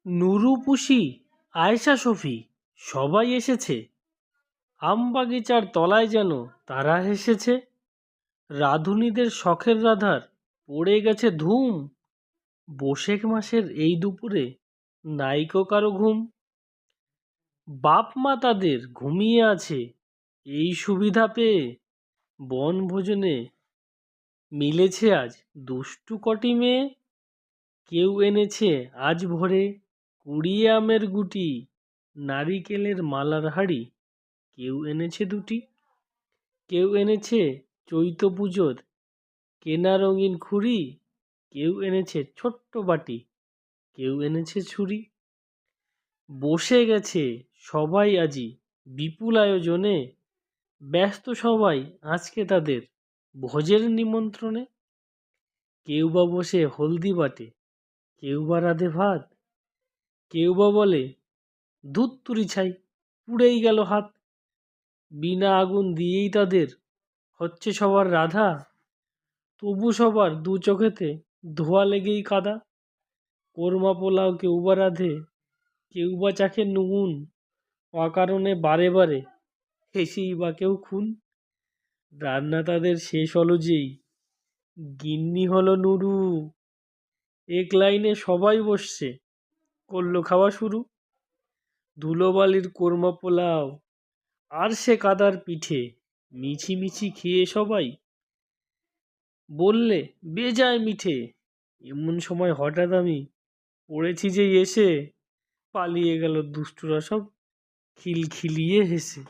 নুরু, পুষি, আয়েশা, শফি সবাই এসেছে। আমবাগিচার তলায় যেন তারা হেসেছে। রাঁধুনিদের শখের রাধার পড়ে গেছে ধুম। বৈশাখ মাসের এই দুপুরে নাইকো কারো ঘুম। বাপ মা তাদের ঘুমিয়ে আছে এই সুবিধা পেয়ে। বনভোজনে মিলেছে আজ দুষ্টু কটি মেয়ে। কেউ এনেছে আজ ভোরে কুড়িয়ে আমের গুটি, নারিকেলের মালার হাড়ি কেউ এনেছে দুটি। কেউ এনেছে চৈত পুজোর কেনা রঙিন খুঁড়ি, কেউ এনেছে ছোট্ট বাটি, কেউ এনেছে ছুরি। বসে গেছে সবাই আজি বিপুল আয়োজনে। ব্যস্ত সবাই আজকে তাদের ভোজের নিমন্ত্রণে। কেউ বা বসে হলদি বাটে, কেউ বা রাঁধে ভাত, কেউ বা বলে দুধ তুরি ছাই, পুড়েই গেল হাত। বিনা আগুন দিয়েই তাদের হচ্ছে সবার রাধা, তবু সবার দু চোখেতে ধোয়া লেগেই কাদা। কোরমা পোলাও কেউ বা রাঁধে, কেউ বা চাখে নুন, অকারণে বারে বারে হেসেই বা কেউ খুন। রান্না তাদের শেষ হলো যেই গিন্নি হলো নুরু। এক লাইনে সবাই বসছে, করলো খাওয়া শুরু। ধুলোবালির কোরমা পোলাও আর সে কাদার পিঠে মিছি খেয়ে সবাই বললে বেজায় মিঠে। এমন সময় হঠাৎ আমি পড়েছি যে এসে পালিয়ে গেল দুষ্টুরা সব খিলখিলিয়ে হেসে।